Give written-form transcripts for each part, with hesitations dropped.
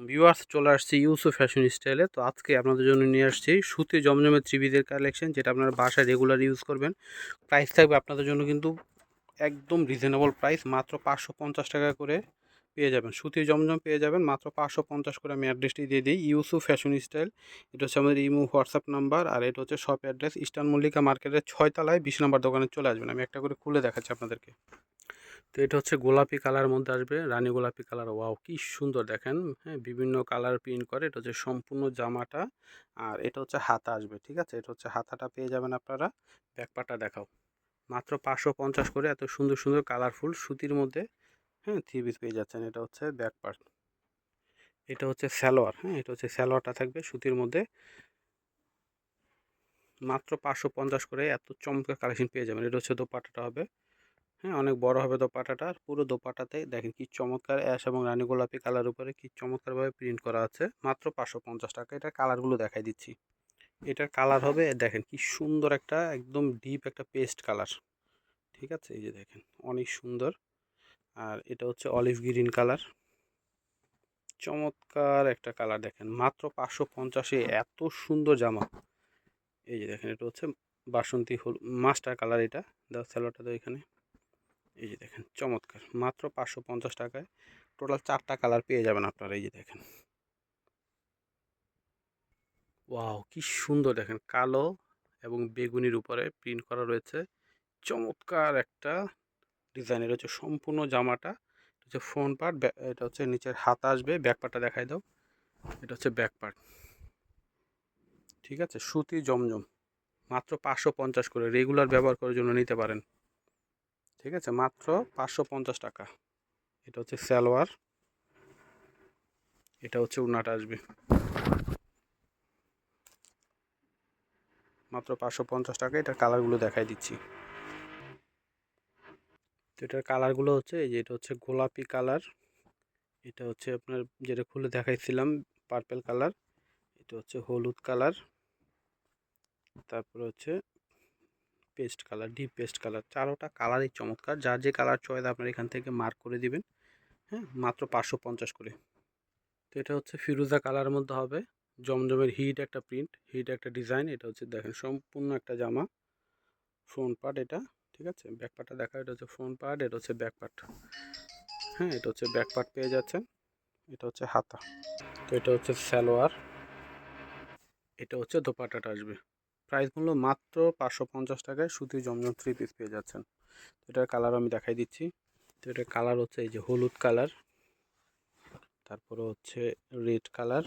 Viewers, চলে আসছি Yusuf fashion স্টাইলে। তো আজকে আপনাদের জন্য নিয়ে আসছি সুতি জমজমের থ্রি পিসের কালেকশন, যেটা আপনারা বাসায় রেগুলার ইউজ করবেন। প্রাইস থাকবে আপনাদের জন্য কিন্তু একদম রিজনেবল প্রাইস, মাত্র 550 টাকা করে পেয়ে যাবেন। সুতি জমজম পেয়ে যাবেন মাত্র 550 করে। আমি অ্যাড্রেসটি দিয়ে দিই, ইউসুফ ফ্যাশন স্টাইল। এটা হচ্ছে আমাদের ইমো হোয়াটসঅ্যাপ নাম্বার, আর এটা হচ্ছে শপ অ্যাড্রেস ইস্টার্ন মল্লিকা মার্কেটের 6 তলায় 20 নম্বর দোকানে চলে আসবেন। আমি একটা করে খুলে দেখাচ্ছি আপনাদেরকে। তো এটা হচ্ছে গোলাপি কালারের মধ্যে আসবে, রানী গোলাপি কালার। ওয়াও, কি সুন্দর দেখেন। হ্যাঁ, বিভিন্ন কালার প্রিন্ট করে। এটা হচ্ছে সম্পূর্ণ জামাটা, আর এটা হচ্ছে হাতা আসবে। ঠিক আছে, এটা হচ্ছে হাতাটা পেয়ে যাবেন আপনারা। ব্যাকপার্টটা দেখাও। মাত্র 550 করে এত সুন্দর সুন্দর কালারফুল সুতির মধ্যে, হ্যাঁ, থ্রি পিস পেয়ে যাচ্ছেন। এটা হচ্ছে ব্যাকপার্ট। এটা হচ্ছে সালোয়ার। হ্যাঁ, এটা হচ্ছে সালোয়ারটা থাকবে সুতির মধ্যে। মাত্র 550 করে এত চমৎকার কালেকশন পেয়ে যাবেন। এটা হচ্ছে দোপাট্টাটা হবে। হ্যাঁ, অনেক বড় হবে দোপাট্টাটা। আর পুরো দোপাট্টাতে দেখেন কি চমৎকার অ্যাশ এবং রানী গোলাপি কালার উপরে কি চমৎকারভাবে প্রিন্ট করা আছে। মাত্র 550 টাকা। এটার কালারগুলো দেখাই দিচ্ছি। এটার কালার হবে, দেখেন কি সুন্দর একটা একদম ডিপ একটা পেস্ট কালার। ঠিক আছে, এই যে দেখেন অনেক সুন্দর। আর এটা হচ্ছে অলিভ গ্রিন কালার। চমৎকার একটা কালার দেখেন, মাত্র 550-এ এত সুন্দর জামা। এই যে দেখেন, এটা হচ্ছে বাসন্তী মাস্টার কালার। এটা দাও স্যালোটা দাও এখানে। এই যে দেখেন চমৎকার, মাত্র 550 টাকায় টোটাল 4টা কালার পেয়ে যাবেন আপনারা। এই যে দেখেন, ওয়াও, কি সুন্দর দেখেন। কালো এবং বেগুনির উপরে প্রিন্ট করা রয়েছে। চমৎকার একটা ডিজাইনের হচ্ছে সম্পূর্ণ জামাটা। এটা হচ্ছে ফ্রন্ট পার্ট, এটা হচ্ছে নিচের হাতা আসবে। ব্যাক পার্টটা দেখাই দাও। এটা হচ্ছে ব্যাক পার্ট। ঠিক আছে, সুতি জমজম মাত্র 550 করে। রেগুলার ব্যবহার করার জন্য নিতে পারেন। ঠিক আছে, মাত্র 550 টাকা। এটা হচ্ছে সালোয়ার। এটা হচ্ছে ওড়নাটা আসবে। মাত্র 550 টাকা। এটার কালারগুলো দেখাই দিচ্ছি। তো এটার কালারগুলো হচ্ছে এই যে, এটা হচ্ছে গোলাপি কালার। এটা হচ্ছে আপনার যেটা খুলে দেখাইছিলাম পার্পেল কালার। এটা হচ্ছে হলুদ কালার। তারপরে হচ্ছে paste colour, deep paste colour. চারোটা কালারই চমৎকার। যার যে কালার চয়েস আপনার এখান থেকে মার্ক করে দিবেন। হ্যাঁ, মাত্র 550 করে। তো এটা হচ্ছে ফিরোজা কালারের মধ্যে হবে। জমজমের হিট একটা প্রিন্ট, হিট একটা ডিজাইন। এটা হচ্ছে দেখেন সম্পূর্ণ একটা জামা। ফ্রন্ট পার্ট এটা। ঠিক আছে, ব্যাক পার্টটা দেখা। এটা হচ্ছে ফ্রন্ট পার্ট, এটা হচ্ছে ব্যাক পার্ট। হ্যাঁ, এটা হচ্ছে ব্যাক পার্ট পেয়ে যাচ্ছেন। এটা হচ্ছে হাতা। তো এটা হচ্ছে সালোয়ার। এটা হচ্ছে দোপাট্টাটা আসবে। প্রাইস মূল্য মাত্র 550 টাকায় সুতি জমজম থ্রি পিস পেয়ে যাচ্ছেন। এটার কালার আমি দেখাই দিচ্ছি। তো এটার কালার হচ্ছে এই যে হলুদ কালার। তারপরে হচ্ছে রেড কালার,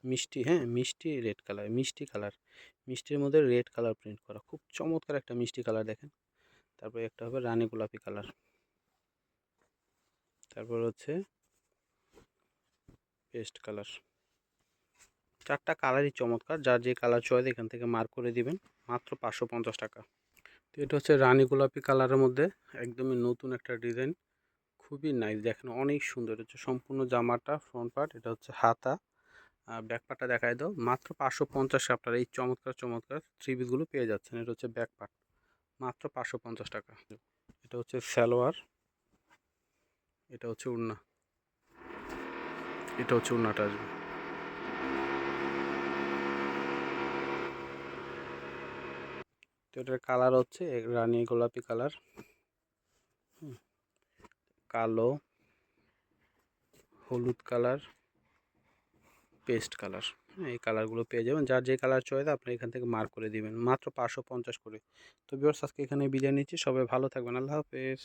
মিষ্টি। হ্যাঁ, মিষ্টি রেড কালার, মিষ্টি কালার। মিষ্টির মধ্যে রেড কালার প্রিন্ট করা, খুব চমৎকার একটা মিষ্টি কালার দেখেন। তারপরে একটা হবে রানী গোলাপি কালার। তারপর হচ্ছে পেস্ট কালার। চারটা কালারই চমৎকার। যার যে কালার চয়েস এখান থেকে মার্ক করে দিবেন। মাত্র 550 টাকা। তো এটা হচ্ছে রানী গোলাপি কালারের মধ্যে একদমই নতুন একটা ডিজাইন। খুবই নাইস দেখেন, অনেক সুন্দর। হচ্ছে সম্পূর্ণ জামাটা ফ্রন্ট পার্ট। এটা হচ্ছে হাতা। ব্যাক পার্টটা দেখাই দাও। মাত্র 550 আপনারা এই চমৎকার চমৎকার থ্রি পিসগুলো পেয়ে যাচ্ছেন। এটা হচ্ছে ব্যাক পার্ট, মাত্র 550 টাকা। এটা হচ্ছে সালোয়ার। এটা হচ্ছে ওড়না। এটা হচ্ছে ওড়নাটা আসবে। তো এটার কালার হচ্ছে রানী গোলাপি কালার, কালো, হলুদ কালার, পেস্ট কালার। হ্যাঁ, এই কালারগুলো পেয়ে যাবেন। যার যে কালার চয়েস আপনি এখান থেকে মার্ক করে দিবেন। মাত্র 550 করে। তো ভিউয়ার্স, আজকে এখানে বিদায় নিচ্ছি। সবাই ভালো থাকবেন। আল্লাহ হাফেজ।